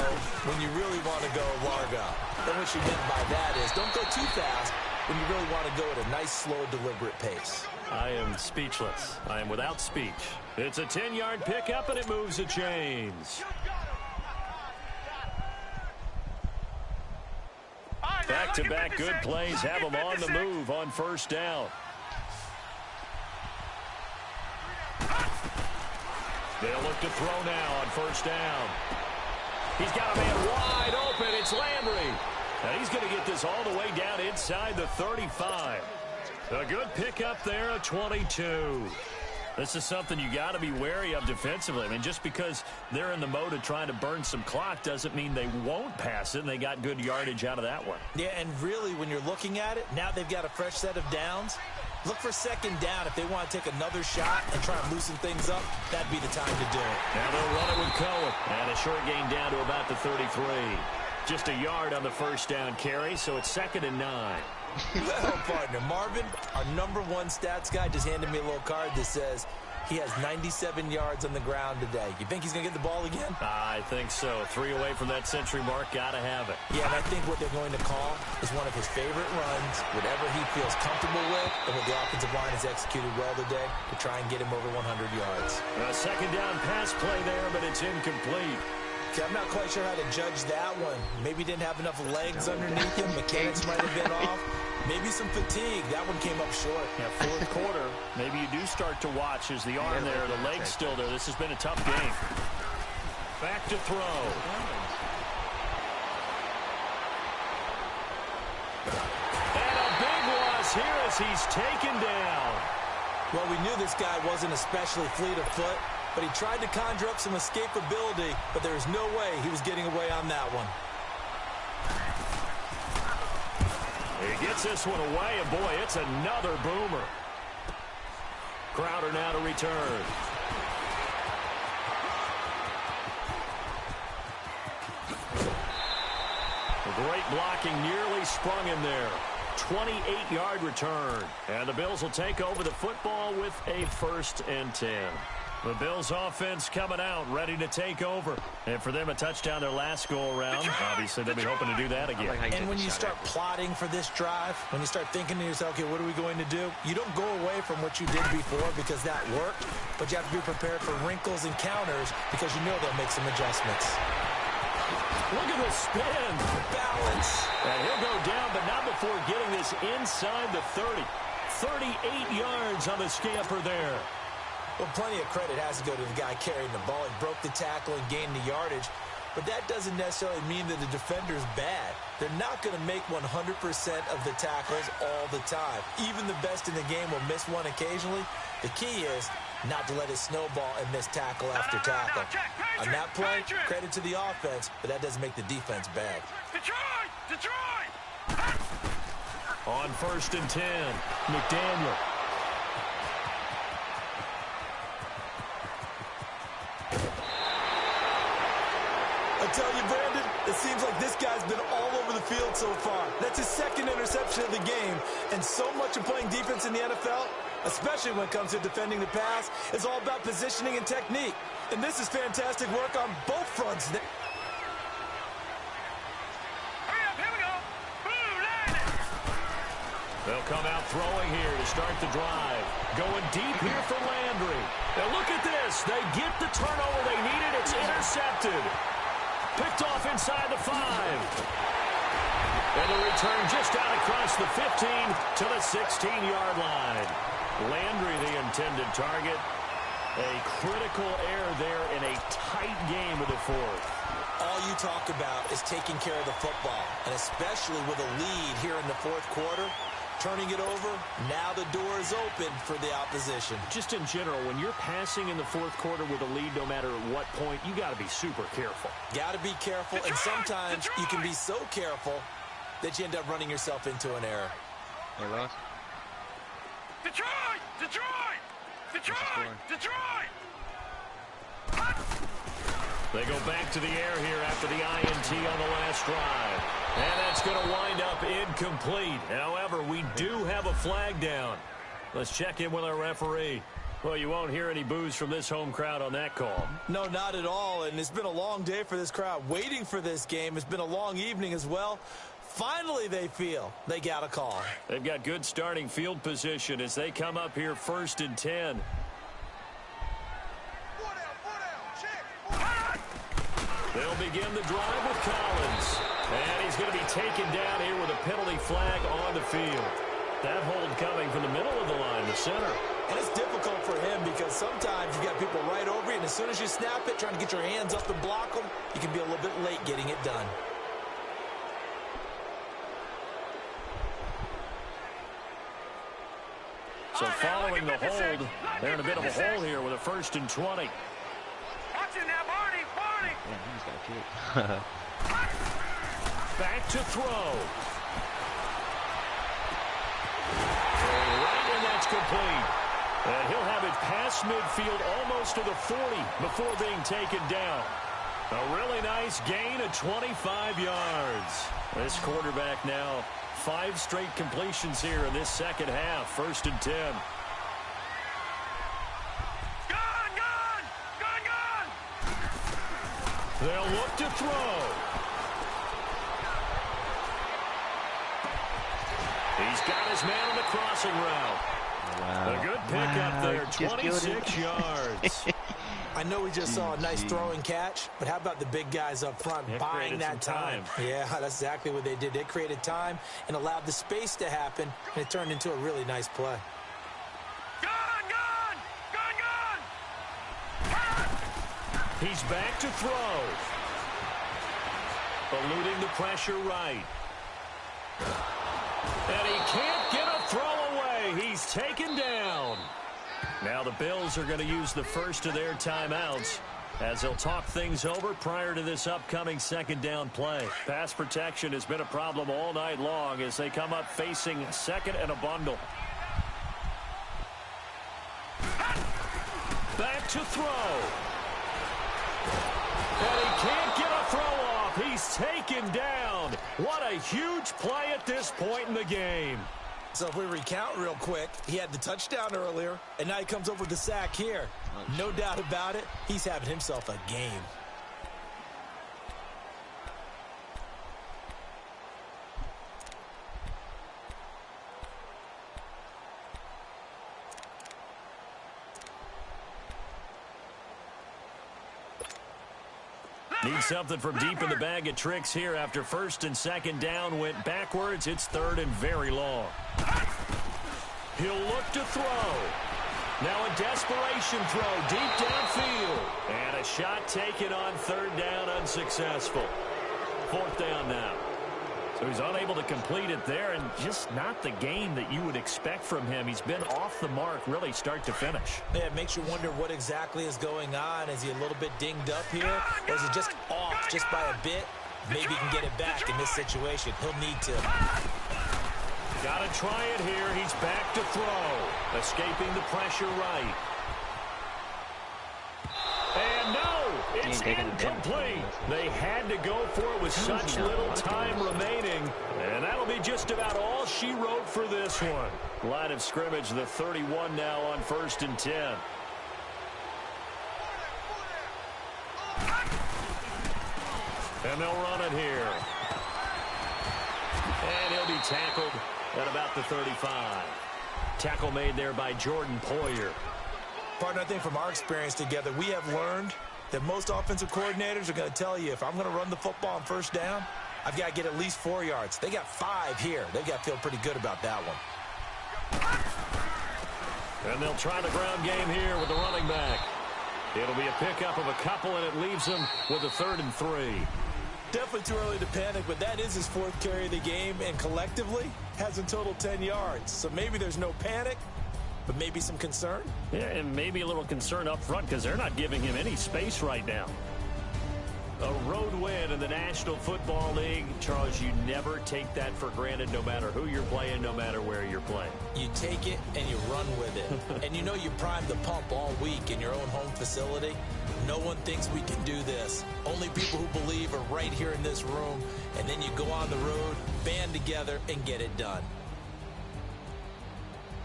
[SPEAKER 4] when you really want to go largo. And what she meant by that is don't go too fast when you really want to go at a nice, slow, deliberate pace.
[SPEAKER 1] I am speechless. I am without speech. It's a 10-yard pickup, and it moves the chains. Back-to-back good plays have them on the move on first down. They'll look to throw now on first down. He's got a man wide open. It's Landry. And he's going to get this all the way down inside the 35. A good pickup there, a 22. This is something you got to be wary of defensively. I mean, just because they're in the mode of trying to burn some clock doesn't mean they won't pass it, and they got good yardage out of that one.
[SPEAKER 4] Yeah, and really, when you're looking at it, now they've got a fresh set of downs. Look for 2nd down. If they want to take another shot and try and loosen things up, that'd be the time to do it.
[SPEAKER 1] Now they'll run it with Cohen. And a short gain down to about the 33. Just a yard on the first down carry, so it's 2nd and 9.
[SPEAKER 4] Well, partner, Marvin, our #1 stats guy, just handed me a little card that says he has 97 yards on the ground today. You think he's going to get the ball again?
[SPEAKER 1] I think so. 3 away from that century mark. Got to have it.
[SPEAKER 4] Yeah, and I think what they're going to call is one of his favorite runs, whatever he feels comfortable with, and what the offensive line has executed well today to try and get him over 100 yards.
[SPEAKER 1] A 2nd down pass play there, but it's incomplete.
[SPEAKER 4] See, I'm not quite sure how to judge that one. Maybe didn't have enough legs underneath him. Mechanics might have been off. Maybe some fatigue. That one came up short.
[SPEAKER 1] Yeah, 4th quarter. Maybe you do start to watch as the arm there, the leg's still there. This has been a tough game. Back to throw. And a big loss here as he's taken down.
[SPEAKER 4] Well, we knew this guy wasn't especially fleet of foot, but he tried to conjure up some escapability, but there's no way he was getting away on that one.
[SPEAKER 1] He gets this one away, and boy, it's another boomer. Crowder now to return. Great blocking, nearly sprung him there. 28-yard return. And the Bills will take over the football with a 1st and 10. The Bills offense coming out, ready to take over. And for them, a touchdown their last go-around. Obviously, they'll be hoping to do that again.
[SPEAKER 4] And when you start plotting for this drive, when you start thinking to yourself, okay, what are we going to do? You don't go away from what you did before because that worked, but you have to be prepared for wrinkles and counters because you know they'll make some adjustments.
[SPEAKER 1] Look at the spin.
[SPEAKER 4] Balance.
[SPEAKER 1] And he'll go down, but not before getting this inside the 30. 38 yards on the scamper there.
[SPEAKER 4] Well, plenty of credit has to go to the guy carrying the ball. He broke the tackle and gained the yardage. But that doesn't necessarily mean that the defender's bad. They're not going to make 100% of the tackles all the time. Even the best in the game will miss one occasionally. The key is not to let it snowball and miss tackle after tackle. On that play, credit to the offense, but that doesn't make the defense bad.
[SPEAKER 5] Detroit!
[SPEAKER 1] On 1st and 10, McDaniel.
[SPEAKER 4] I tell you, Brandon, it seems like this guy's been all over the field so far. That's his 2nd interception of the game. And so much of playing defense in the NFL, especially when it comes to defending the pass, is all about positioning and technique. And this is fantastic work on both fronts.
[SPEAKER 5] Hurry up,
[SPEAKER 1] They'll come out throwing here to start the drive. Going deep here for Landry. Now look at this. They get the turnover they needed. It's intercepted. Picked off inside the 5. And the return just out across the 15 to the 16-yard line. Landry, the intended target. A critical error there in a tight game of the 4th.
[SPEAKER 4] All you talk about is taking care of the football, and especially with a lead here in the 4th quarter. Turning it over, now the door is open for the opposition.
[SPEAKER 1] Just in general, when you're passing in the 4th quarter with a lead, no matter at what point, you got to be super careful.
[SPEAKER 4] Got to be careful, and sometimes you can be so careful that you end up running yourself into an error.
[SPEAKER 3] Hey, Ross.
[SPEAKER 5] Detroit! Detroit! Detroit! Detroit!
[SPEAKER 1] They go back to the air here after the INT on the last drive. And that's going to wind up incomplete. However, we do have a flag down. Let's check in with our referee. Well, you won't hear any boos from this home crowd on that call.
[SPEAKER 4] No, not at all. And it's been a long day for this crowd waiting for this game. It's been a long evening as well. Finally, they feel they got a call.
[SPEAKER 1] They've got good starting field position as they come up here 1st and 10. They'll begin the drive with Collins. And he's going to be taken down here with a penalty flag on the field. That hold coming from the middle of the line, the center.
[SPEAKER 4] And it's difficult for him because sometimes you got people right over you, and as soon as you snap it, trying to get your hands up and block them, you can be a little bit late getting it done.
[SPEAKER 1] So following the hold, they're in a bit of a hole here with a 1st and 20.
[SPEAKER 5] Watch it now, Barney! Barney!
[SPEAKER 3] Yeah, he's got kicked.
[SPEAKER 1] Back to throw. Right, and that's complete. And he'll have it past midfield almost to the 40 before being taken down. A really nice gain of 25 yards. This quarterback now 5 straight completions here in this second half. 1st and 10.
[SPEAKER 5] Gone!
[SPEAKER 1] They'll look to throw. He's got his man on the crossing route.
[SPEAKER 3] Wow.
[SPEAKER 1] A good pickup there, 26 yards.
[SPEAKER 4] I know we just saw a nice throwing catch, but how about the big guys up front buying that time? Yeah, that's exactly what they did. They created time and allowed the space to happen, and it turned into a really nice play.
[SPEAKER 5] Gone!
[SPEAKER 1] He's back to throw. Eluding the pressure right. And he can't get a throw away. He's taken down. Now the Bills are going to use the first of their timeouts as they'll talk things over prior to this upcoming 2nd down play. Pass protection has been a problem all night long as they come up facing 2nd and a bundle. Back to throw. And he can't get a throw off. He's taken down. What a huge play at this point in the game.
[SPEAKER 4] So if we recount real quick, he had the touchdown earlier, and now he comes over with the sack here. No doubt about it, he's having himself a game.
[SPEAKER 1] Need something from deep in the bag of tricks here after 1st and 2nd down went backwards. It's 3rd and very long. He'll look to throw. Now a desperation throw deep downfield. And a shot taken on 3rd down, unsuccessful. 4th down now. So he's unable to complete it there, and just not the game that you would expect from him. He's been off the mark really start to finish.
[SPEAKER 4] Yeah, it makes you wonder what exactly is going on. Is he a little bit dinged up here, or is he just off just by a bit? Maybe he can get it back in this situation. He'll need to.
[SPEAKER 1] Got to try it here. He's back to throw. Escaping the pressure right. And no, it's incomplete. They had to go for it with such little time remaining. And that'll be just about all she wrote for this one. Line of scrimmage, the 31 now on 1st and 10. And they'll run it here. And he'll be tackled at about the 35. Tackle made there by Jordan Poyer.
[SPEAKER 4] Partner, I think from our experience together, we have learned that most offensive coordinators are going to tell you, if I'm going to run the football on first down, I've got to get at least 4 yards. They got 5 here. They've got to feel pretty good about that one.
[SPEAKER 1] And they'll try the ground game here with the running back. It'll be a pickup of a couple, and it leaves him with a 3rd and 3.
[SPEAKER 4] Definitely too early to panic, but that is his 4th carry of the game, and collectively has in total 10 yards. So maybe there's no panic, but maybe some concern.
[SPEAKER 1] Yeah, and maybe a little concern up front because they're not giving him any space right now. A road win in the National Football League. Charles, you never take that for granted, no matter who you're playing, no matter where you're playing.
[SPEAKER 4] You take it and you run with it. And you know you primed the pump all week in your own home facility. No one thinks we can do this. Only people who believe are right here in this room. And then you go on the road, band together, and get it done.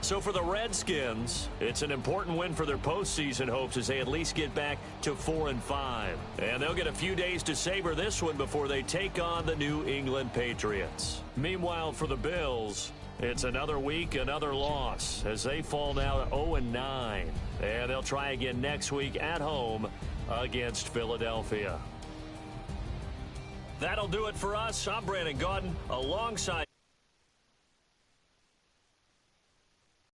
[SPEAKER 1] So for the Redskins, it's an important win for their postseason hopes as they at least get back to 4-5. And they'll get a few days to savor this one before they take on the New England Patriots. Meanwhile, for the Bills, it's another week, another loss as they fall now to 0-9. And they'll try again next week at home against Philadelphia. That'll do it for us. I'm Brandon Gaudin alongside